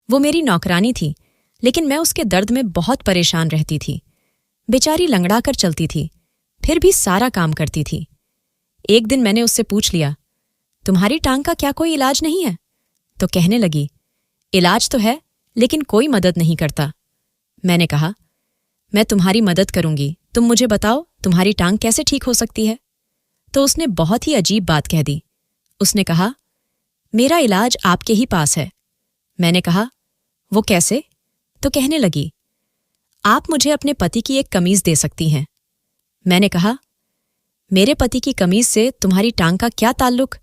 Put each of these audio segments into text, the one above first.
वो मेरी नौकरानी थी, लेकिन मैं उसके दर्द में बहुत परेशान रहती थी। बेचारी लंगड़ा कर चलती थी, फिर भी सारा काम करती थी। एक दिन मैंने उससे पूछ लिया, तुम्हारी टांग का क्या कोई इलाज नहीं है? तो कहने लगी, इलाज तो है, लेकिन कोई मदद नहीं करता। मैंने कहा, मैं तुम्हारी मदद करूंगी, तुम मुझे बताओ तुम्हारी टांग कैसे ठीक हो सकती है? तो उसने बहुत ही अजीब बात कह दी। उसने कहा, मेरा इलाज आपके ही पास है। मैंने कहा, वो कैसे? तो कहने लगी, आप मुझे अपने पति की एक कमीज दे सकती हैं। मैंने कहा, मेरे पति की कमीज से तुम्हारी टांग का क्या ताल्लुक?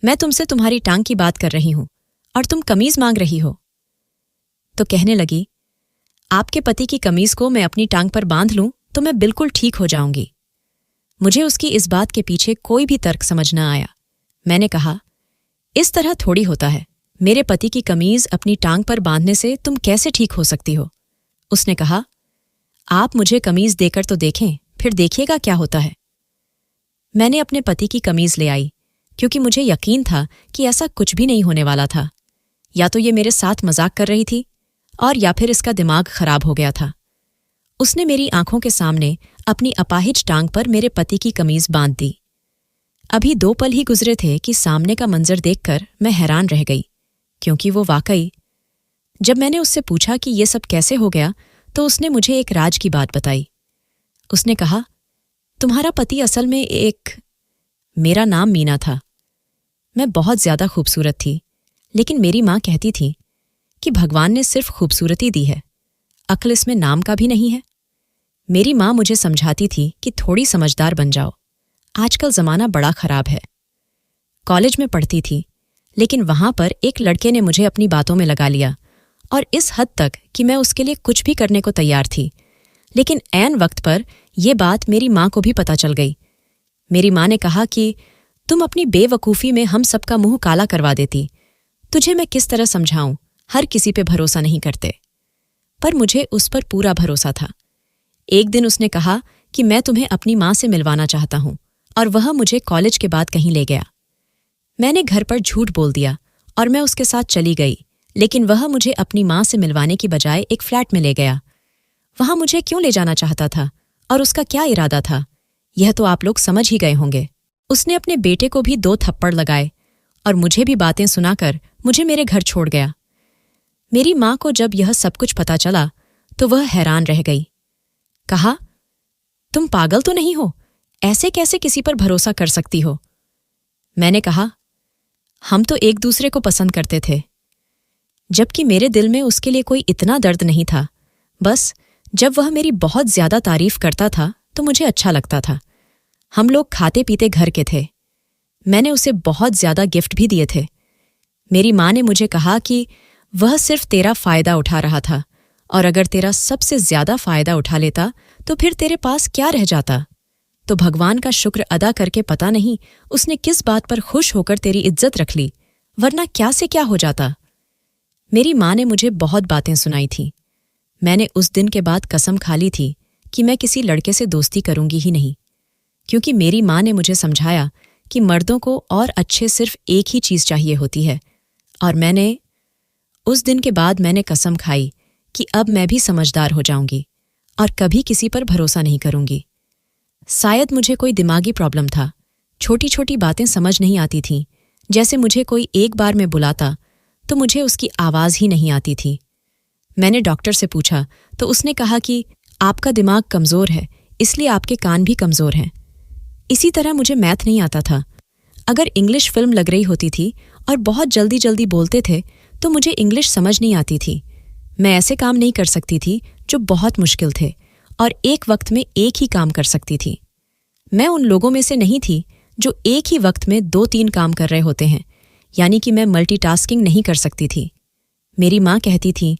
मैं तुमसे तुम्हारी टांग की बात कर रही हूं और तुम कमीज मांग रही हो। तो कहने लगी, आपके पति की कमीज को मैं अपनी टांग पर बांध लूं तो मैं बिल्कुल ठीक हो जाऊंगी। मुझे उसकी इस बात के पीछे कोई भी तर्क समझ न आया। मैंने कहा, इस तरह थोड़ी होता है, मेरे पति की कमीज अपनी टांग पर बांधने से तुम कैसे ठीक हो सकती हो? उसने कहा, आप मुझे कमीज देकर तो देखें, फिर देखिएगा क्या होता है। मैंने अपने पति की कमीज ले आई, क्योंकि मुझे यकीन था कि ऐसा कुछ भी नहीं होने वाला था। या तो ये मेरे साथ मजाक कर रही थी और या फिर इसका दिमाग खराब हो गया था। उसने मेरी आंखों के सामने अपनी अपाहिज टांग पर मेरे पति की कमीज बांध दी। अभी 2 पल ही गुजरे थे कि सामने का मंजर देखकर मैं हैरान रह गई, क्योंकि वो वाकई। जब मैंने उससे पूछा कि ये सब कैसे हो गया, तो उसने मुझे एक राज की बात बताई। उसने कहा, तुम्हारा पति असल में मेरा नाम मीना था। मैं बहुत ज्यादा खूबसूरत थी, लेकिन मेरी माँ कहती थी कि भगवान ने सिर्फ खूबसूरती दी है, अक्ल इसमें नाम का भी नहीं है। मेरी माँ मुझे समझाती थी कि थोड़ी समझदार बन जाओ, आजकल जमाना बड़ा खराब है। कॉलेज में पढ़ती थी, लेकिन वहां पर एक लड़के ने मुझे अपनी बातों में लगा लिया, और इस हद तक कि मैं उसके लिए कुछ भी करने को तैयार थी। लेकिन ऐन वक्त पर यह बात मेरी माँ को भी पता चल गई। मेरी माँ ने कहा कि तुम अपनी बेवकूफ़ी में हम सबका मुंह काला करवा देती। तुझे मैं किस तरह समझाऊं, हर किसी पे भरोसा नहीं करते। पर मुझे उस पर पूरा भरोसा था। एक दिन उसने कहा कि मैं तुम्हें अपनी माँ से मिलवाना चाहता हूं, और वह मुझे कॉलेज के बाद कहीं ले गया। मैंने घर पर झूठ बोल दिया और मैं उसके साथ चली गई, लेकिन वह मुझे अपनी माँ से मिलवाने की बजाय एक फ्लैट में ले गया। वहां मुझे क्यों ले जाना चाहता था और उसका क्या इरादा था, यह तो आप लोग समझ ही गए होंगे। उसने अपने बेटे को भी 2 थप्पड़ लगाए और मुझे भी बातें सुनाकर मुझे मेरे घर छोड़ गया। मेरी माँ को जब यह सब कुछ पता चला तो वह हैरान रह गई। कहा, तुम पागल तो नहीं हो? ऐसे कैसे किसी पर भरोसा कर सकती हो? मैंने कहा, हम तो एक दूसरे को पसंद करते थे, जबकि मेरे दिल में उसके लिए कोई इतना दर्द नहीं था। बस जब वह मेरी बहुत ज्यादा तारीफ करता था तो मुझे अच्छा लगता था। हम लोग खाते पीते घर के थे। मैंने उसे बहुत ज्यादा गिफ्ट भी दिए थे। मेरी माँ ने मुझे कहा कि वह सिर्फ तेरा फायदा उठा रहा था, और अगर तेरा सबसे ज्यादा फायदा उठा लेता तो फिर तेरे पास क्या रह जाता। तो भगवान का शुक्र अदा करके पता नहीं उसने किस बात पर खुश होकर तेरी इज्जत रख ली, वरना क्या से क्या हो जाता। मेरी माँ ने मुझे बहुत बातें सुनाई थीं। मैंने उस दिन के बाद कसम खा ली थी कि मैं किसी लड़के से दोस्ती करूंगी ही नहीं, क्योंकि मेरी माँ ने मुझे समझाया कि मर्दों को और अच्छे सिर्फ एक ही चीज चाहिए होती है। और उस दिन के बाद मैंने कसम खाई कि अब मैं भी समझदार हो जाऊंगी और कभी किसी पर भरोसा नहीं करूंगी। शायद मुझे कोई दिमागी प्रॉब्लम था, छोटी छोटी बातें समझ नहीं आती थीं। जैसे मुझे कोई एक बार में बुलाता तो मुझे उसकी आवाज ही नहीं आती थी। मैंने डॉक्टर से पूछा तो उसने कहा कि आपका दिमाग कमजोर है, इसलिए आपके कान भी कमजोर हैं। इसी तरह मुझे मैथ नहीं आता था। अगर इंग्लिश फिल्म लग रही होती थी और बहुत जल्दी जल्दी बोलते थे तो मुझे इंग्लिश समझ नहीं आती थी। मैं ऐसे काम नहीं कर सकती थी जो बहुत मुश्किल थे और एक वक्त में एक ही काम कर सकती थी। मैं उन लोगों में से नहीं थी जो एक ही वक्त में 2-3 काम कर रहे होते हैं, यानी कि मैं मल्टीटास्किंग नहीं कर सकती थी। मेरी माँ कहती थी,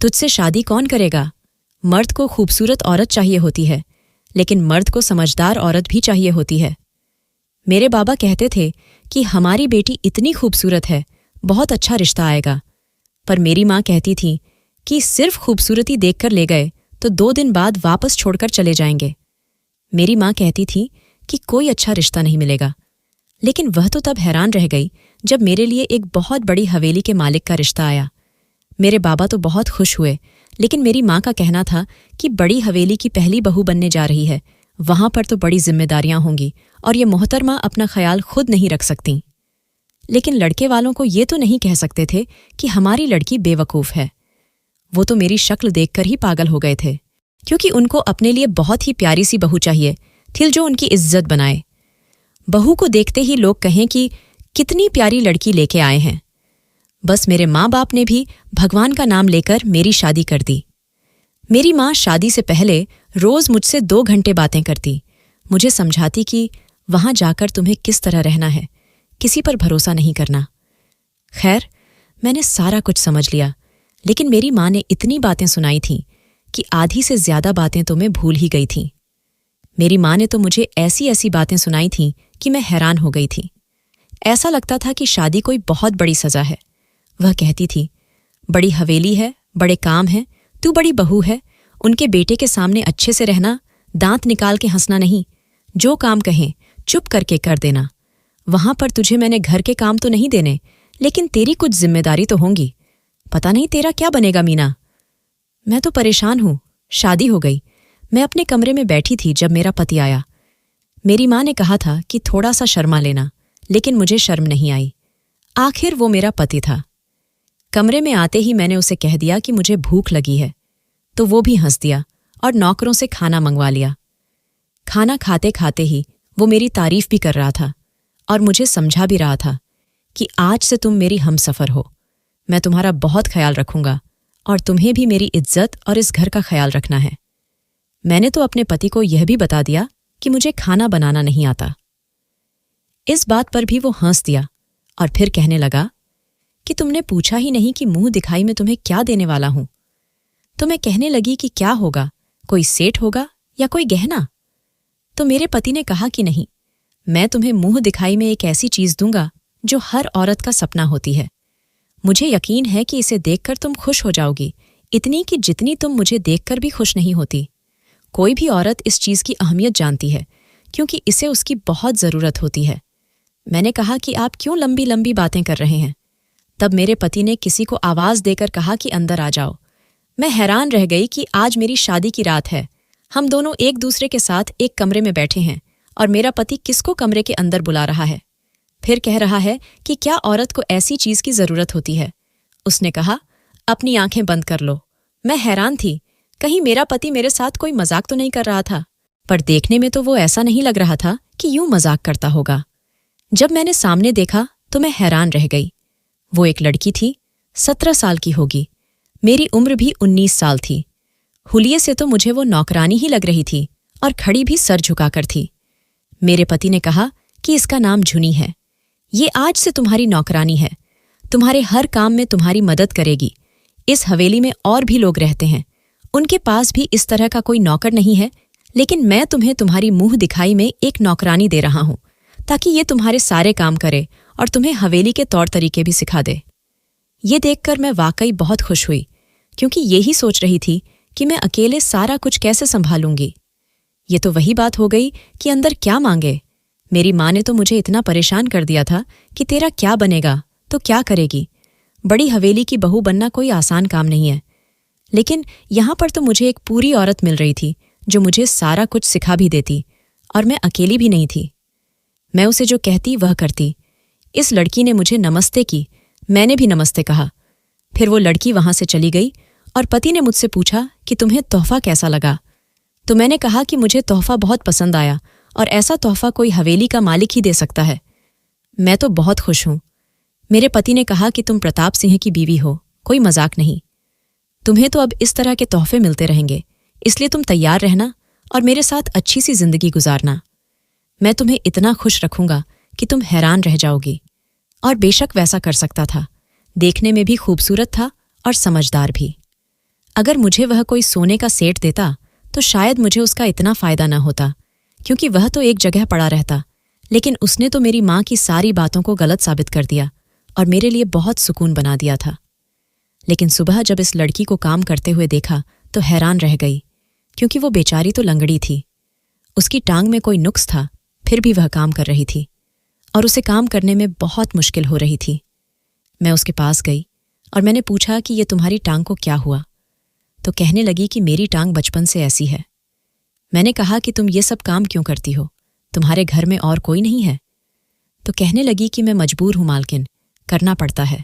तुझसे शादी कौन करेगा? मर्द को खूबसूरत औरत चाहिए होती है, लेकिन मर्द को समझदार औरत भी चाहिए होती है। मेरे बाबा कहते थे कि हमारी बेटी इतनी खूबसूरत है, बहुत अच्छा रिश्ता आएगा। पर मेरी माँ कहती थी कि सिर्फ खूबसूरती देखकर ले गए तो 2 दिन बाद वापस छोड़कर चले जाएंगे। मेरी माँ कहती थी कि कोई अच्छा रिश्ता नहीं मिलेगा, लेकिन वह तो तब हैरान रह गई जब मेरे लिए एक बहुत बड़ी हवेली के मालिक का रिश्ता आया। मेरे बाबा तो बहुत खुश हुए, लेकिन मेरी माँ का कहना था कि बड़ी हवेली की पहली बहू बनने जा रही है, वहां पर तो बड़ी जिम्मेदारियां होंगी और ये मोहतरमा अपना ख्याल खुद नहीं रख सकती। लेकिन लड़के वालों को ये तो नहीं कह सकते थे कि हमारी लड़की बेवकूफ़ है। वो तो मेरी शक्ल देखकर ही पागल हो गए थे, क्योंकि उनको अपने लिए बहुत ही प्यारी सी बहू चाहिए थी जो उनकी इज्जत बनाए। बहू को देखते ही लोग कहें कि कितनी प्यारी लड़की लेके आए हैं। बस मेरे माँ बाप ने भी भगवान का नाम लेकर मेरी शादी कर दी। मेरी माँ शादी से पहले रोज मुझसे 2 घंटे बातें करती, मुझे समझाती कि वहां जाकर तुम्हें किस तरह रहना है, किसी पर भरोसा नहीं करना। खैर, मैंने सारा कुछ समझ लिया, लेकिन मेरी माँ ने इतनी बातें सुनाई थीं कि आधी से ज्यादा बातें तो मैं भूल ही गई थी। मेरी माँ ने तो मुझे ऐसी ऐसी बातें सुनाई थीं कि मैं हैरान हो गई थी। ऐसा लगता था कि शादी कोई बहुत बड़ी सजा है। वह कहती थी, बड़ी हवेली है, बड़े काम हैं, तू बड़ी बहू है, उनके बेटे के सामने अच्छे से रहना, दांत निकाल के हंसना नहीं, जो काम कहें चुप करके कर देना। वहां पर तुझे मैंने घर के काम तो नहीं देने, लेकिन तेरी कुछ जिम्मेदारी तो होंगी। पता नहीं तेरा क्या बनेगा मीना। मैं तो परेशान हूं। शादी हो गई। मैं अपने कमरे में बैठी थी जब मेरा पति आया। मेरी माँ ने कहा था कि थोड़ा सा शर्मा लेना, लेकिन मुझे शर्म नहीं आई। आखिर वो मेरा पति था। कमरे में आते ही मैंने उसे कह दिया कि मुझे भूख लगी है, तो वो भी हंस दिया और नौकरों से खाना मंगवा लिया। खाना खाते खाते ही वो मेरी तारीफ भी कर रहा था और मुझे समझा भी रहा था कि आज से तुम मेरी हमसफर हो, मैं तुम्हारा बहुत ख्याल रखूंगा और तुम्हें भी मेरी इज्जत और इस घर का ख्याल रखना है। मैंने तो अपने पति को यह भी बता दिया कि मुझे खाना बनाना नहीं आता। इस बात पर भी वो हंस दिया और फिर कहने लगा कि तुमने पूछा ही नहीं कि मुंह दिखाई में तुम्हें क्या देने वाला हूं। तो मैं कहने लगी कि क्या होगा, कोई सेठ होगा या कोई गहना। तो मेरे पति ने कहा कि नहीं, मैं तुम्हें मुंह दिखाई में एक ऐसी चीज दूंगा जो हर औरत का सपना होती है। मुझे यकीन है कि इसे देखकर तुम खुश हो जाओगी, इतनी कि जितनी तुम मुझे देखकर भी खुश नहीं होती। कोई भी औरत इस चीज की अहमियत जानती है, क्योंकि इसे उसकी बहुत जरूरत होती है। मैंने कहा कि आप क्यों लंबी लंबी बातें कर रहे हैं। तब मेरे पति ने किसी को आवाज देकर कहा कि अंदर आ जाओ। मैं हैरान रह गई कि आज मेरी शादी की रात है, हम दोनों एक दूसरे के साथ एक कमरे में बैठे हैं और मेरा पति किसको कमरे के अंदर बुला रहा है। फिर कह रहा है कि क्या औरत को ऐसी चीज की जरूरत होती है। उसने कहा, अपनी आंखें बंद कर लो। मैं हैरान थी, कहीं मेरा पति मेरे साथ कोई मजाक तो नहीं कर रहा था, पर देखने में तो वो ऐसा नहीं लग रहा था कि यूं मजाक करता होगा। जब मैंने सामने देखा तो मैं हैरान रह गई। वो एक लड़की थी, 17 साल की होगी। मेरी उम्र भी 19 साल थी। हुलिये से तो मुझे वो नौकरानी ही लग रही थी और खड़ी भी सर झुकाकर थी। मेरे पति ने कहा कि इसका नाम झुनी है, ये आज से तुम्हारी नौकरानी है, तुम्हारे हर काम में तुम्हारी मदद करेगी। इस हवेली में और भी लोग रहते हैं, उनके पास भी इस तरह का कोई नौकर नहीं है, लेकिन मैं तुम्हें तुम्हारी मुंह दिखाई में एक नौकरानी दे रहा हूं, ताकि ये तुम्हारे सारे काम करे और तुम्हें हवेली के तौर तरीके भी सिखा दे। ये देखकर मैं वाकई बहुत खुश हुई, क्योंकि यही सोच रही थी कि मैं अकेले सारा कुछ कैसे संभालूंगी। ये तो वही बात हो गई कि अंदर क्या मांगे। मेरी माँ ने तो मुझे इतना परेशान कर दिया था कि तेरा क्या बनेगा तो क्या करेगी। बड़ी हवेली की बहू बनना कोई आसान काम नहीं है, लेकिन यहां पर तो मुझे एक पूरी औरत मिल रही थी जो मुझे सारा कुछ सिखा भी देती, और मैं अकेली भी नहीं थी। मैं उसे जो कहती वह करती। इस लड़की ने मुझे नमस्ते की, मैंने भी नमस्ते कहा। फिर वो लड़की वहां से चली गई और पति ने मुझसे पूछा कि तुम्हें तोहफा कैसा लगा। तो मैंने कहा कि मुझे तोहफा बहुत पसंद आया और ऐसा तोहफा कोई हवेली का मालिक ही दे सकता है। मैं तो बहुत खुश हूं। मेरे पति ने कहा कि तुम प्रताप सिंह की बीवी हो, कोई मजाक नहीं। तुम्हें तो अब इस तरह के तोहफे मिलते रहेंगे, इसलिए तुम तैयार रहना और मेरे साथ अच्छी सी जिंदगी गुजारना। मैं तुम्हें इतना खुश रखूंगा कि तुम हैरान रह जाओगी। और बेशक वैसा कर सकता था, देखने में भी खूबसूरत था और समझदार भी। अगर मुझे वह कोई सोने का सेट देता तो शायद मुझे उसका इतना फायदा न होता, क्योंकि वह तो एक जगह पड़ा रहता। लेकिन उसने तो मेरी माँ की सारी बातों को गलत साबित कर दिया और मेरे लिए बहुत सुकून बना दिया था। लेकिन सुबह जब इस लड़की को काम करते हुए देखा तो हैरान रह गई, क्योंकि वो बेचारी तो लंगड़ी थी। उसकी टांग में कोई नुक्स था, फिर भी वह काम कर रही थी और उसे काम करने में बहुत मुश्किल हो रही थी। मैं उसके पास गई और मैंने पूछा कि ये तुम्हारी टांग को क्या हुआ? तो कहने लगी कि मेरी टांग बचपन से ऐसी है। मैंने कहा कि तुम ये सब काम क्यों करती हो? तुम्हारे घर में और कोई नहीं है? तो कहने लगी कि मैं मजबूर हूं मालकिन, करना पड़ता है।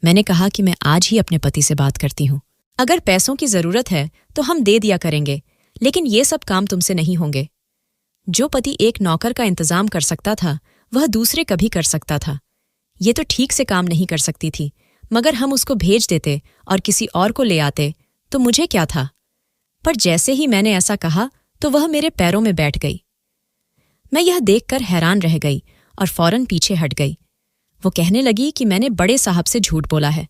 मैंने कहा कि मैं आज ही अपने पति से बात करती हूं। अगर पैसों की जरूरत है तो हम दे दिया करेंगे, लेकिन ये सब काम तुमसे नहीं होंगे। जो पति एक नौकर का इंतजाम कर सकता था, वह दूसरे कभी कर सकता था। ये तो ठीक से काम नहीं कर सकती थी, मगर हम उसको भेज देते और किसी और को ले आते तो मुझे क्या था? पर जैसे ही मैंने ऐसा कहा तो वह मेरे पैरों में बैठ गई। मैं यह देखकर हैरान रह गई और फौरन पीछे हट गई। वो कहने लगी कि मैंने बड़े साहब से झूठ बोला है।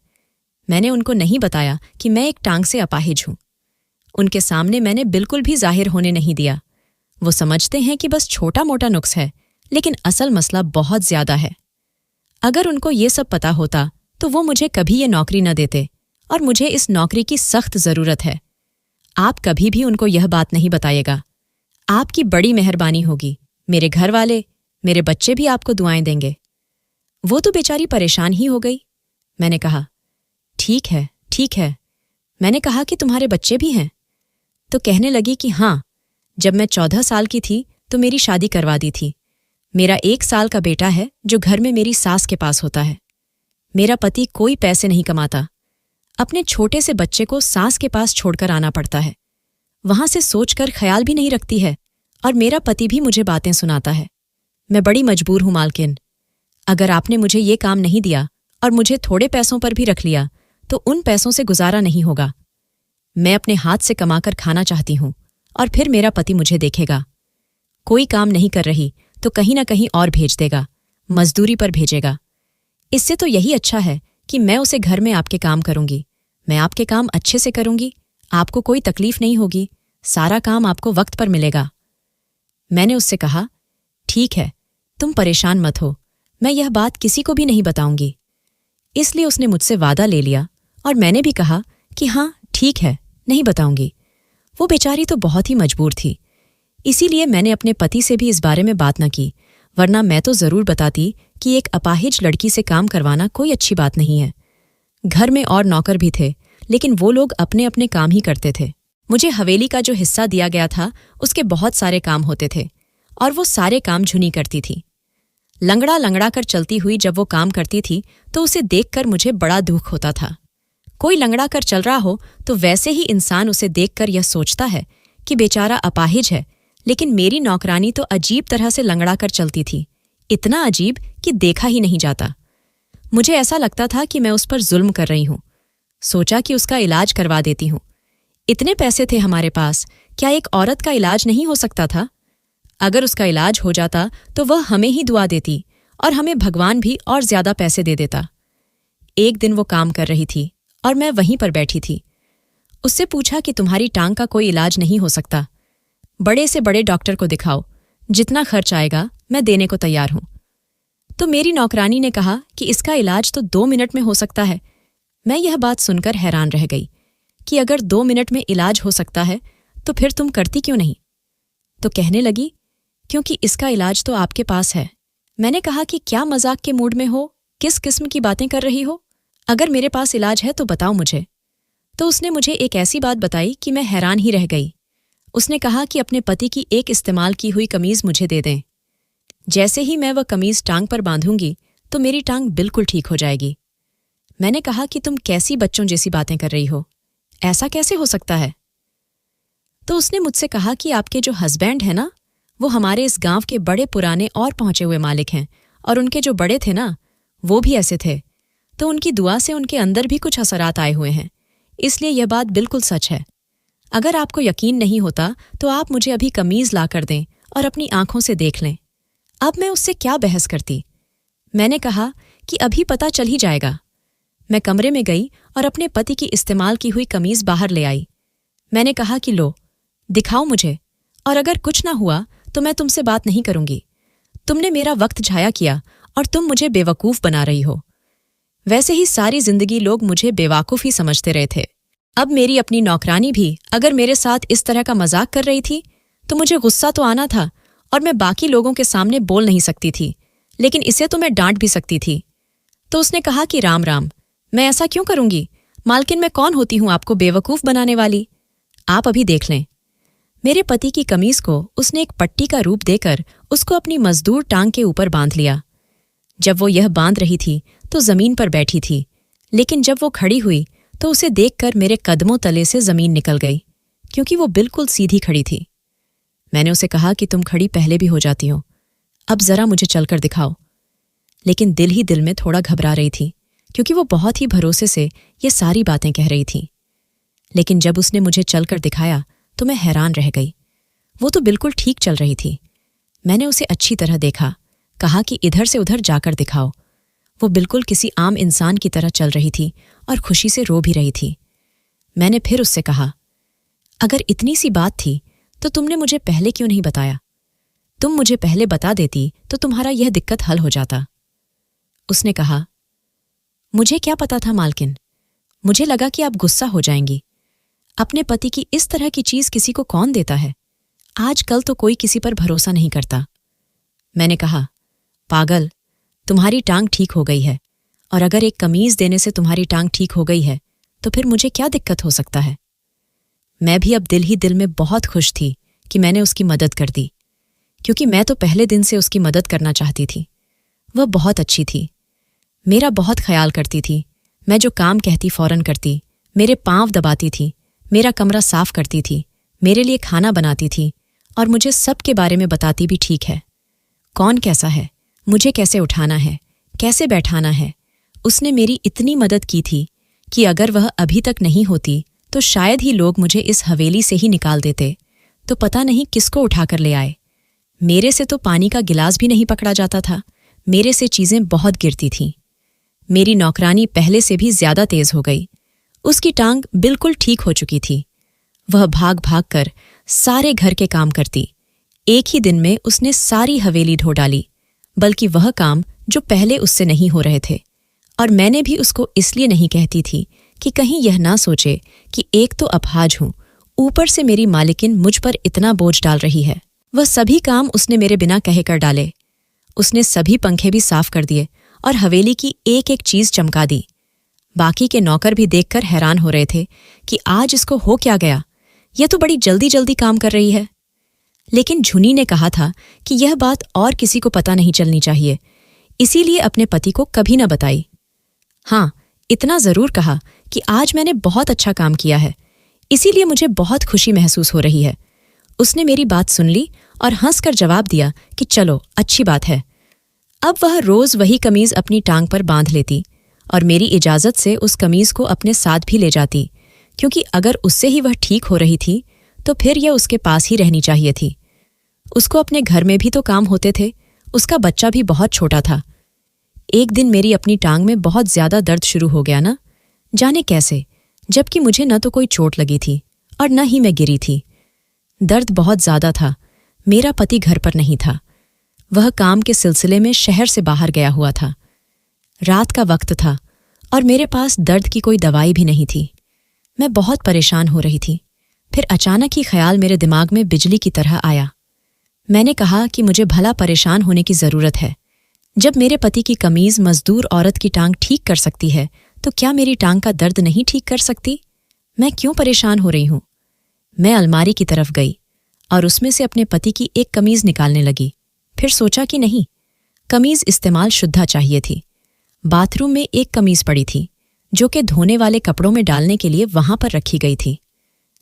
मैंने उनको नहीं बताया कि मैं एक टांग से अपाहिज हूं। उनके सामने मैंने बिल्कुल भी जाहिर होने नहीं दिया। वो समझते हैं कि बस छोटा मोटा नुक्स है, लेकिन असल मसला बहुत ज्यादा है। अगर उनको ये सब पता होता तो वो मुझे कभी ये नौकरी न देते, और मुझे इस नौकरी की सख्त जरूरत है। आप कभी भी उनको यह बात नहीं बताइएगा। आपकी बड़ी मेहरबानी होगी। मेरे घर वाले, मेरे बच्चे भी आपको दुआएं देंगे। वो तो बेचारी परेशान ही हो गई। मैंने कहा, ठीक है, ठीक है। मैंने कहा कि तुम्हारे बच्चे भी हैं? तो कहने लगी कि हाँ, जब मैं 14 साल की थी तो मेरी शादी करवा दी थी। मेरा 1 साल का बेटा है जो घर में मेरी सास के पास होता है। मेरा पति कोई पैसे नहीं कमाता। अपने छोटे से बच्चे को सास के पास छोड़कर आना पड़ता है। वहां से सोचकर ख्याल भी नहीं रखती है, और मेरा पति भी मुझे बातें सुनाता है। मैं बड़ी मजबूर हूं मालकिन। अगर आपने मुझे ये काम नहीं दिया और मुझे थोड़े पैसों पर भी रख लिया तो उन पैसों से गुजारा नहीं होगा। मैं अपने हाथ से कमाकर खाना चाहती हूं, और फिर मेरा पति मुझे देखेगा। कोई काम नहीं कर रही तो कहीं ना कहीं और भेज देगा, मजदूरी पर भेजेगा। इससे तो यही अच्छा है कि मैं उसे घर में आपके काम करूंगी। मैं आपके काम अच्छे से करूंगी, आपको कोई तकलीफ नहीं होगी, सारा काम आपको वक्त पर मिलेगा। मैंने उससे कहा, ठीक है, तुम परेशान मत हो, मैं यह बात किसी को भी नहीं बताऊंगी। इसलिए उसने मुझसे वादा ले लिया, और मैंने भी कहा कि हाँ ठीक है, नहीं बताऊंगी। वो बेचारी तो बहुत ही मजबूर थी। इसीलिए मैंने अपने पति से भी इस बारे में बात न की, वरना मैं तो जरूर बताती कि एक अपाहिज लड़की से काम करवाना कोई अच्छी बात नहीं है। घर में और नौकर भी थे, लेकिन वो लोग अपने अपने काम ही करते थे। मुझे हवेली का जो हिस्सा दिया गया था उसके बहुत सारे काम होते थे, और वो सारे काम झुनी करती थी। लंगड़ा लंगड़ा कर चलती हुई जब वो काम करती थी तो उसे देखकर मुझे बड़ा दुख होता था। कोई लंगड़ा कर चल रहा हो तो वैसे ही इंसान उसे देखकर यह सोचता है कि बेचारा अपाहिज है, लेकिन मेरी नौकरानी तो अजीब तरह से लंगड़ा कर चलती थी, इतना अजीब कि देखा ही नहीं जाता। मुझे ऐसा लगता था कि मैं उस पर जुल्म कर रही हूं। सोचा कि उसका इलाज करवा देती हूं। इतने पैसे थे हमारे पास, क्या एक औरत का इलाज नहीं हो सकता था? अगर उसका इलाज हो जाता तो वह हमें ही दुआ देती, और हमें भगवान भी और ज्यादा पैसे दे देता। एक दिन वो काम कर रही थी और मैं वहीं पर बैठी थी। उससे पूछा कि तुम्हारी टांग का कोई इलाज नहीं हो सकता? बड़े से बड़े डॉक्टर को दिखाओ, जितना खर्च आएगा मैं देने को तैयार हूं। तो मेरी नौकरानी ने कहा कि इसका इलाज तो 2 मिनट में हो सकता है। मैं यह बात सुनकर हैरान रह गई कि अगर 2 मिनट में इलाज हो सकता है तो फिर तुम करती क्यों नहीं? तो कहने लगी, क्योंकि इसका इलाज तो आपके पास है। मैंने कहा कि क्या मजाक के मूड में हो, किस किस्म की बातें कर रही हो? अगर मेरे पास इलाज है तो बताओ मुझे। तो उसने मुझे एक ऐसी बात बताई कि मैं हैरान ही रह गई। उसने कहा कि अपने पति की एक इस्तेमाल की हुई कमीज मुझे दे दें। जैसे ही मैं वह कमीज टांग पर बांधूंगी तो मेरी टांग बिल्कुल ठीक हो जाएगी। मैंने कहा कि तुम कैसी बच्चों जैसी बातें कर रही हो, ऐसा कैसे हो सकता है? तो उसने मुझसे कहा कि आपके जो हस्बैंड है ना, वो हमारे इस गांव के बड़े पुराने और पहुंचे हुए मालिक हैं, और उनके जो बड़े थे ना, वो भी ऐसे थे। तो उनकी दुआ से उनके अंदर भी कुछ असरात आए हुए हैं, इसलिए यह बात बिल्कुल सच है। अगर आपको यकीन नहीं होता तो आप मुझे अभी कमीज ला कर दें और अपनी आंखों से देख लें। अब मैं उससे क्या बहस करती? मैंने कहा कि अभी पता चल ही जाएगा। मैं कमरे में गई और अपने पति की इस्तेमाल की हुई कमीज बाहर ले आई। मैंने कहा कि लो, दिखाओ मुझे, और अगर कुछ ना हुआ तो मैं तुमसे बात नहीं करूंगी। तुमने मेरा वक्त जाया किया और तुम मुझे बेवकूफ बना रही हो। वैसे ही सारी जिंदगी लोग मुझे बेवकूफ ही समझते रहे थे। अब मेरी अपनी नौकरानी भी अगर मेरे साथ इस तरह का मजाक कर रही थी तो मुझे गुस्सा तो आना था, और मैं बाकी लोगों के सामने बोल नहीं सकती थी, लेकिन इसे तो मैं डांट भी सकती थी। तो उसने कहा कि राम राम, मैं ऐसा क्यों करूंगी? मालकिन, मैं कौन होती हूं आपको बेवकूफ बनाने वाली? आप अभी देख लें। मेरे पति की कमीज को उसने एक पट्टी का रूप देकर उसको अपनी मजदूर टांग के ऊपर बांध लिया। जब वो यह बांध रही थी तो जमीन पर बैठी थी, लेकिन जब वो खड़ी हुई तो उसे देखकर मेरे कदमों तले से जमीन निकल गई, क्योंकि वो बिल्कुल सीधी खड़ी थी। मैंने उसे कहा कि तुम खड़ी पहले भी हो जाती हो, अब जरा मुझे चलकर दिखाओ। लेकिन दिल ही दिल में थोड़ा घबरा रही थी, क्योंकि वो बहुत ही भरोसे से ये सारी बातें कह रही थी। लेकिन जब उसने मुझे चलकर दिखाया तो मैं हैरान रह गई। वो तो बिल्कुल ठीक चल रही थी। मैंने उसे अच्छी तरह देखा, कहा कि इधर से उधर जाकर दिखाओ। वो बिल्कुल किसी आम इंसान की तरह चल रही थी और खुशी से रो भी रही थी। मैंने फिर उससे कहा, अगर इतनी सी बात थी तो तुमने मुझे पहले क्यों नहीं बताया? तुम मुझे पहले बता देती तो तुम्हारा यह दिक्कत हल हो जाता। उसने कहा, मुझे क्या पता था मालकिन, मुझे लगा कि आप गुस्सा हो जाएंगी। अपने पति की इस तरह की चीज किसी को कौन देता है? आजकल तो कोई किसी पर भरोसा नहीं करता। मैंने कहा, पागल, तुम्हारी टांग ठीक हो गई है, और अगर एक कमीज देने से तुम्हारी टांग ठीक हो गई है तो फिर मुझे क्या दिक्कत हो सकता है? मैं भी अब दिल ही दिल में बहुत खुश थी कि मैंने उसकी मदद कर दी, क्योंकि मैं तो पहले दिन से उसकी मदद करना चाहती थी। वह बहुत अच्छी थी, मेरा बहुत ख्याल करती थी। मैं जो काम कहती फौरन करती, मेरे पांव दबाती थी, मेरा कमरा साफ करती थी, मेरे लिए खाना बनाती थी, और मुझे सबके बारे में बताती भी ठीक है। कौन कैसा है, मुझे कैसे उठाना है, कैसे बैठाना है। उसने मेरी इतनी मदद की थी कि अगर वह अभी तक नहीं होती तो शायद ही लोग मुझे इस हवेली से ही निकाल देते, तो पता नहीं किसको उठाकर ले आए। मेरे से तो पानी का गिलास भी नहीं पकड़ा जाता था, मेरे से चीजें बहुत गिरती थीं। मेरी नौकरानी पहले से भी ज्यादा तेज हो गई। उसकी टांग बिल्कुल ठीक हो चुकी थी। वह भाग भाग कर सारे घर के काम करती। एक ही दिन में उसने सारी हवेली ढो डाली, बल्कि वह काम जो पहले उससे नहीं हो रहे थे। और मैंने भी उसको इसलिए नहीं कहती थी कि कहीं यह ना सोचे कि एक तो अपाहिज हूं, ऊपर से मेरी मालिकिन मुझ पर इतना बोझ डाल रही है। वह सभी काम उसने मेरे बिना कहे कर डाले। उसने सभी पंखे भी साफ कर दिए और हवेली की एक एक चीज चमका दी। बाकी के नौकर भी देखकर हैरान हो रहे थे कि आज इसको हो क्या गया, यह तो बड़ी जल्दी जल्दी काम कर रही है। लेकिन झुनी ने कहा था कि यह बात और किसी को पता नहीं चलनी चाहिए, इसीलिए अपने पति को कभी न बताई। हाँ, इतना जरूर कहा कि आज मैंने बहुत अच्छा काम किया है, इसीलिए मुझे बहुत खुशी महसूस हो रही है। उसने मेरी बात सुन ली और हंसकर जवाब दिया कि चलो, अच्छी बात है। अब वह रोज वही कमीज अपनी टांग पर बांध लेती और मेरी इजाजत से उस कमीज को अपने साथ भी ले जाती, क्योंकि अगर उससे ही वह ठीक हो रही थी तो फिर यह उसके पास ही रहनी चाहिए थी। उसको अपने घर में भी तो काम होते थे, उसका बच्चा भी बहुत छोटा था। एक दिन मेरी अपनी टांग में बहुत ज्यादा दर्द शुरू हो गया ना, जाने कैसे, जबकि मुझे न तो कोई चोट लगी थी और न ही मैं गिरी थी। दर्द बहुत ज्यादा था। मेरा पति घर पर नहीं था, वह काम के सिलसिले में शहर से बाहर गया हुआ था। रात का वक्त था और मेरे पास दर्द की कोई दवाई भी नहीं थी। मैं बहुत परेशान हो रही थी। फिर अचानक ही ख्याल मेरे दिमाग में बिजली की तरह आया। मैंने कहा कि मुझे भला परेशान होने की जरूरत है। जब मेरे पति की कमीज मजदूर औरत की टांग ठीक कर सकती है तो क्या मेरी टांग का दर्द नहीं ठीक कर सकती? मैं क्यों परेशान हो रही हूं? मैं अलमारी की तरफ गई और उसमें से अपने पति की एक कमीज निकालने लगी। फिर सोचा कि नहीं, कमीज इस्तेमाल शुद्धा चाहिए थी। बाथरूम में एक कमीज पड़ी थी जो कि धोने वाले कपड़ों में डालने के लिए वहां पर रखी गई थी।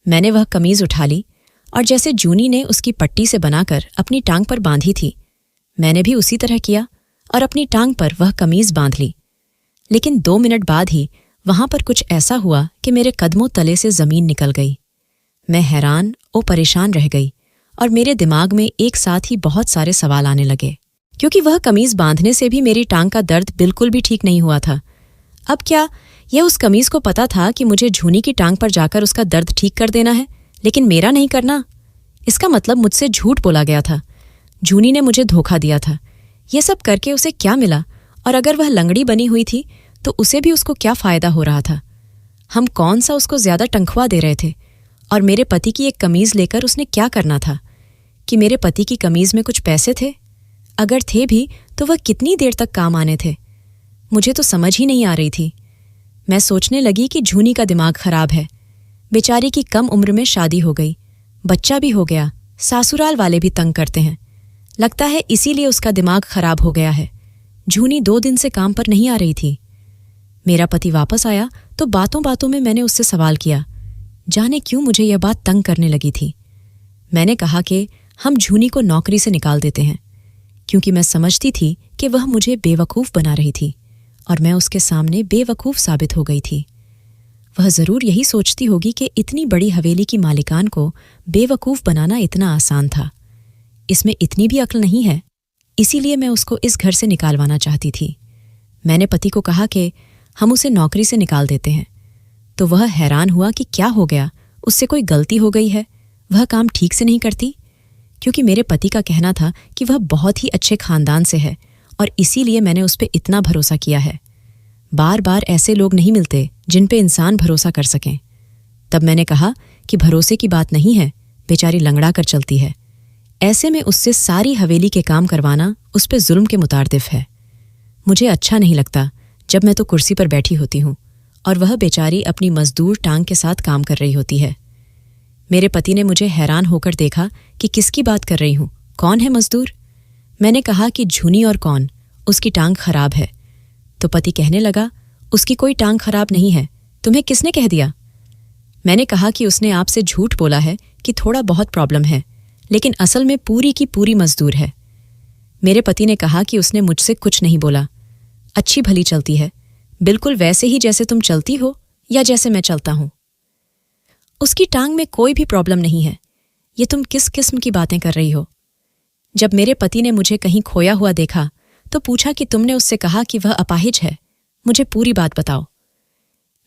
मैंने वह कमीज उठा ली और जैसे जूनी ने उसकी पट्टी से बनाकर अपनी टांग पर बांधी थी, मैंने भी उसी तरह किया और अपनी टांग पर वह कमीज बांध ली। लेकिन 2 मिनट बाद ही वहां पर कुछ ऐसा हुआ कि मेरे कदमों तले से जमीन निकल गई। मैं हैरान और परेशान रह गई और मेरे दिमाग में एक साथ ही बहुत सारे सवाल आने लगे, क्योंकि वह कमीज बांधने से भी मेरी टांग का दर्द बिल्कुल भी ठीक नहीं हुआ था। अब क्या यह उस कमीज को पता था कि मुझे झूनी की टांग पर जाकर उसका दर्द ठीक कर देना है, लेकिन मेरा नहीं करना? इसका मतलब मुझसे झूठ बोला गया था। झूनी ने मुझे धोखा दिया था। यह सब करके उसे क्या मिला? और अगर वह लंगड़ी बनी हुई थी तो उसे भी उसको क्या फायदा हो रहा था? हम कौन सा उसको ज्यादा टंखवा दे रहे थे? और मेरे पति की एक कमीज लेकर उसने क्या करना था? कि मेरे पति की कमीज में कुछ पैसे थे? अगर थे भी तो वह कितनी देर तक काम आने थे? मुझे तो समझ ही नहीं आ रही थी। मैं सोचने लगी कि झूनी का दिमाग खराब है। बेचारी की कम उम्र में शादी हो गई, बच्चा भी हो गया, सासुराल वाले भी तंग करते हैं। लगता है इसीलिए उसका दिमाग खराब हो गया है। झूनी 2 दिन से काम पर नहीं आ रही थी। मेरा पति वापस आया तो बातों बातों में मैंने उससे सवाल किया। जाने क्यों मुझे यह बात तंग करने लगी थी। मैंने कहा कि हम झूनी को नौकरी से निकाल देते हैं, क्योंकि मैं समझती थी कि वह मुझे बेवकूफ़ बना रही थी और मैं उसके सामने बेवकूफ़ साबित हो गई थी। वह ज़रूर यही सोचती होगी कि इतनी बड़ी हवेली की मालिकान को बेवकूफ़ बनाना इतना आसान था। इसमें इतनी भी अक्ल नहीं है, इसीलिए मैं उसको इस घर से निकालवाना चाहती थी। मैंने पति को कहा कि हम उसे नौकरी से निकाल देते हैं, तो वह हैरान हुआ कि क्या हो गया, उससे कोई गलती हो गई है, वह काम ठीक से नहीं करती। क्योंकि मेरे पति का कहना था कि वह बहुत ही अच्छे खानदान से है और इसीलिए मैंने उस पर इतना भरोसा किया है। बार बार ऐसे लोग नहीं मिलते जिन पे इंसान भरोसा कर सकें। तब मैंने कहा कि भरोसे की बात नहीं है, बेचारी लंगड़ा कर चलती है। ऐसे में उससे सारी हवेली के काम करवाना उस पे जुल्म के मुतारदिफ है। मुझे अच्छा नहीं लगता जब मैं तो कुर्सी पर बैठी होती हूँ और वह बेचारी अपनी मजदूर टांग के साथ काम कर रही होती है। मेरे पति ने मुझे हैरान होकर देखा कि किसकी बात कर रही हूँ, कौन है मजदूर। मैंने कहा कि झूनी और कौन, उसकी टांग खराब है। तो पति कहने लगा, उसकी कोई टांग खराब नहीं है, तुम्हें किसने कह दिया। मैंने कहा कि उसने आपसे झूठ बोला है कि थोड़ा बहुत प्रॉब्लम है, लेकिन असल में पूरी की पूरी मजदूर है। मेरे पति ने कहा कि उसने मुझसे कुछ नहीं बोला, अच्छी भली चलती है, बिल्कुल वैसे ही जैसे तुम चलती हो या जैसे मैं चलता हूं। उसकी टांग में कोई भी प्रॉब्लम नहीं है। ये तुम किस किस्म की बातें कर रही हो। जब मेरे पति ने मुझे कहीं खोया हुआ देखा तो पूछा कि तुमने उससे कहा कि वह अपाहिज है, मुझे पूरी बात बताओ।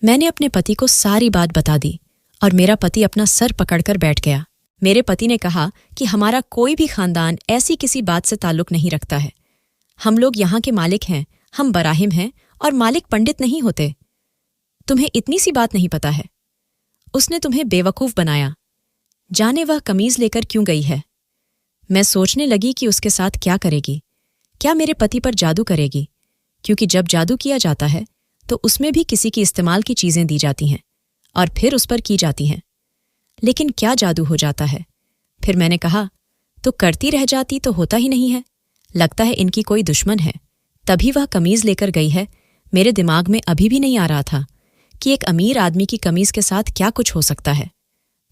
मैंने अपने पति को सारी बात बता दी और मेरा पति अपना सर पकड़कर बैठ गया। मेरे पति ने कहा कि हमारा कोई भी खानदान ऐसी किसी बात से ताल्लुक नहीं रखता है। हम लोग यहाँ के मालिक हैं, हम बराहिम हैं और मालिक पंडित नहीं होते। तुम्हें इतनी सी बात नहीं पता है। उसने तुम्हें बेवकूफ़ बनाया। जाने वह कमीज लेकर क्यों गई है। मैं सोचने लगी कि उसके साथ क्या करेगी। क्या मेरे पति पर जादू करेगी, क्योंकि जब जादू किया जाता है तो उसमें भी किसी की इस्तेमाल की चीज़ें दी जाती हैं और फिर उस पर की जाती हैं। लेकिन क्या जादू हो जाता है। फिर मैंने कहा, तो करती रह जाती तो होता ही नहीं है। लगता है इनकी कोई दुश्मन है, तभी वह कमीज लेकर गई है। मेरे दिमाग में अभी भी नहीं आ रहा था कि एक अमीर आदमी की कमीज के साथ क्या कुछ हो सकता है।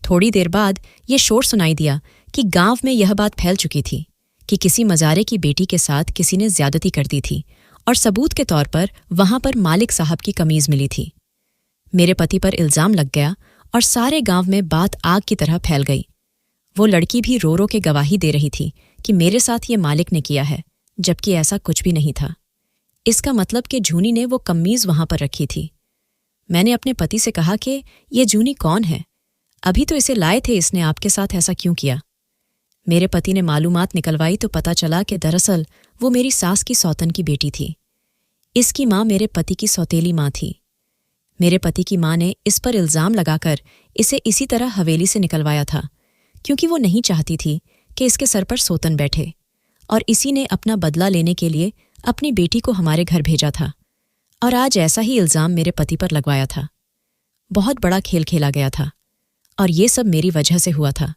थोड़ी देर बाद ये शोर सुनाई दिया कि गांव में यह बात फैल चुकी थी कि किसी मजारे की बेटी के साथ किसी ने ज्यादती कर दी थी और सबूत के तौर पर वहां पर मालिक साहब की कमीज मिली थी। मेरे पति पर इल्जाम लग गया और सारे गांव में बात आग की तरह फैल गई। वो लड़की भी रो रो के गवाही दे रही थी कि मेरे साथ ये मालिक ने किया है, जबकि ऐसा कुछ भी नहीं था। इसका मतलब कि झूनी ने वो कमीज वहां पर रखी थी। मैंने अपने पति से कहा कि ये झूनी कौन है, अभी तो इसे लाए थे, इसने आपके साथ ऐसा क्यों किया। मेरे पति ने मालूमात निकलवाई तो पता चला कि दरअसल वो मेरी सास की सौतन की बेटी थी। इसकी माँ मेरे पति की सौतेली माँ थी। मेरे पति की माँ ने इस पर इल्जाम लगाकर इसे इसी तरह हवेली से निकलवाया था, क्योंकि वो नहीं चाहती थी कि इसके सर पर सोतन बैठे, और इसी ने अपना बदला लेने के लिए अपनी बेटी को हमारे घर भेजा था। और आज ऐसा ही इल्जाम मेरे पति पर लगवाया था। बहुत बड़ा खेल खेला गया था और ये सब मेरी वजह से हुआ था।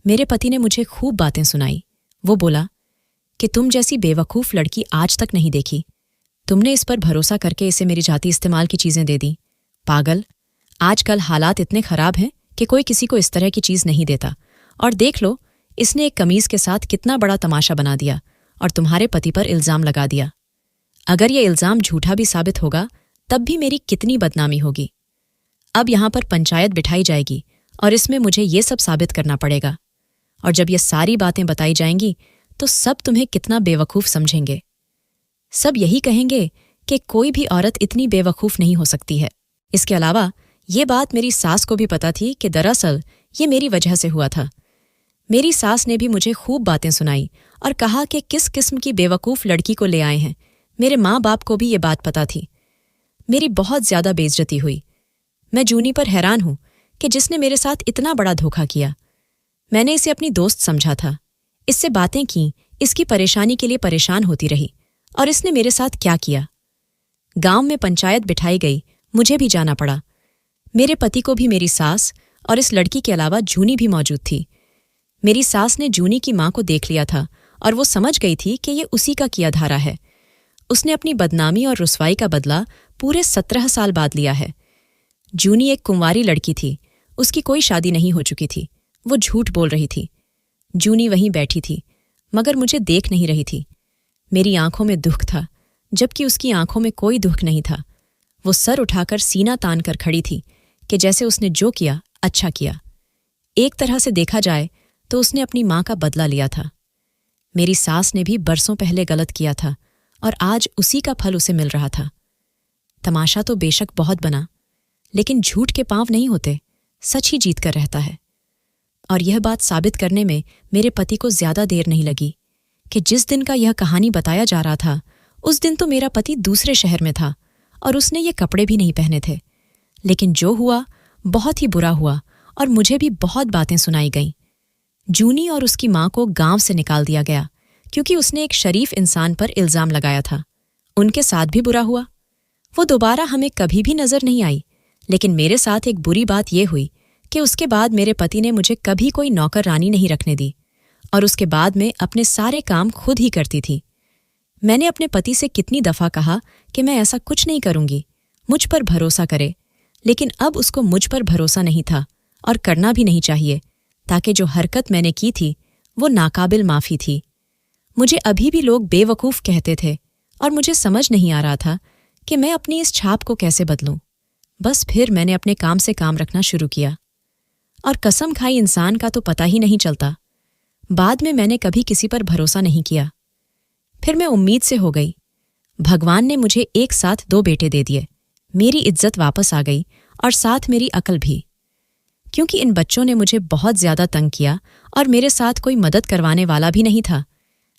मेरे पति ने मुझे खूब बातें सुनाई। वो बोला कि तुम जैसी बेवकूफ़ लड़की आज तक नहीं देखी। तुमने इस पर भरोसा करके इसे मेरी जाति इस्तेमाल की चीज़ें दे दी। पागल, आजकल हालात इतने ख़राब हैं कि कोई किसी को इस तरह की चीज़ नहीं देता। और देख लो, इसने एक कमीज़ के साथ कितना बड़ा तमाशा बना दिया और तुम्हारे पति पर इल्ज़ाम लगा दिया। अगर ये इल्ज़ाम झूठा भी साबित होगा तब भी मेरी कितनी बदनामी होगी। अब यहाँ पर पंचायत बिठाई जाएगी और इसमें मुझे ये सब साबित करना पड़ेगा, और जब ये सारी बातें बताई जाएंगी तो सब तुम्हें कितना बेवकूफ़ समझेंगे। सब यही कहेंगे कि कोई भी औरत इतनी बेवकूफ़ नहीं हो सकती है। इसके अलावा ये बात मेरी सास को भी पता थी कि दरअसल ये मेरी वजह से हुआ था। मेरी सास ने भी मुझे खूब बातें सुनाई और कहा कि किस किस्म की बेवकूफ़ लड़की को ले आए हैं। मेरे माँ बाप को भी ये बात पता थी। मेरी बहुत ज़्यादा बेइज्जती हुई। मैं जूनी पर हैरान हूँ कि जिसने मेरे साथ इतना बड़ा धोखा किया। मैंने इसे अपनी दोस्त समझा था, इससे बातें की, इसकी परेशानी के लिए परेशान होती रही, और इसने मेरे साथ क्या किया। गांव में पंचायत बिठाई गई, मुझे भी जाना पड़ा। मेरे पति को भी मेरी सास और इस लड़की के अलावा जूनी भी मौजूद थी। मेरी सास ने जूनी की मां को देख लिया था और वो समझ गई थी कि ये उसी का किया धारा है। उसने अपनी बदनामी और रुसवाई का बदला पूरे 17 साल बाद लिया है। जूनी एक कुंवारी लड़की थी, उसकी कोई शादी नहीं हो चुकी थी। वो झूठ बोल रही थी। जूनी वहीं बैठी थी, मगर मुझे देख नहीं रही थी। मेरी आंखों में दुख था, जबकि उसकी आंखों में कोई दुख नहीं था। वो सर उठाकर सीना तान कर खड़ी थी कि जैसे उसने जो किया अच्छा किया। एक तरह से देखा जाए तो उसने अपनी मां का बदला लिया था। मेरी सास ने भी बरसों पहले गलत किया था और आज उसी का फल उसे मिल रहा था। तमाशा तो बेशक बहुत बना, लेकिन झूठ के पांव नहीं होते, सच ही जीत कर रहता है। और यह बात साबित करने में मेरे पति को ज्यादा देर नहीं लगी कि जिस दिन का यह कहानी बताया जा रहा था, उस दिन तो मेरा पति दूसरे शहर में था और उसने ये कपड़े भी नहीं पहने थे। लेकिन जो हुआ बहुत ही बुरा हुआ और मुझे भी बहुत बातें सुनाई गईं। जूनी और उसकी मां को गांव से निकाल दिया गया क्योंकि उसने एक शरीफ इंसान पर इल्जाम लगाया था। उनके साथ भी बुरा हुआ। वो दोबारा हमें कभी भी नजर नहीं आई। लेकिन मेरे साथ एक बुरी बात यह हुई कि उसके बाद मेरे पति ने मुझे कभी कोई नौकर रानी नहीं रखने दी और उसके बाद मैं अपने सारे काम खुद ही करती थी। मैंने अपने पति से कितनी दफा कहा कि मैं ऐसा कुछ नहीं करूंगी, मुझ पर भरोसा करे, लेकिन अब उसको मुझ पर भरोसा नहीं था और करना भी नहीं चाहिए, ताकि जो हरकत मैंने की थी वो नाकाबिल माफी थी। मुझे अभी भी लोग बेवकूफ कहते थे और मुझे समझ नहीं आ रहा था कि मैं अपनी इस छाप को कैसे बदलूं। बस फिर मैंने अपने काम से काम रखना शुरू किया और कसम खाई इंसान का तो पता ही नहीं चलता। बाद में मैंने कभी किसी पर भरोसा नहीं किया। फिर मैं उम्मीद से हो गई। भगवान ने मुझे एक साथ 2 बेटे दे दिए। मेरी इज्जत वापस आ गई और साथ मेरी अकल भी, क्योंकि इन बच्चों ने मुझे बहुत ज्यादा तंग किया और मेरे साथ कोई मदद करवाने वाला भी नहीं था।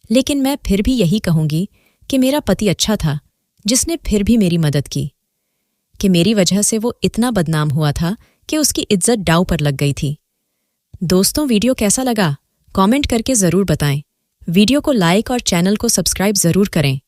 लेकिन मैं फिर भी यही कहूंगी कि मेरा पति अच्छा था, जिसने फिर भी मेरी मदद की। कि मेरी वजह से वो इतना बदनाम हुआ था कि उसकी इज्जत दांव पर लग गई थी। दोस्तों, वीडियो कैसा लगा कमेंट करके जरूर बताएं। वीडियो को लाइक और चैनल को सब्सक्राइब जरूर करें।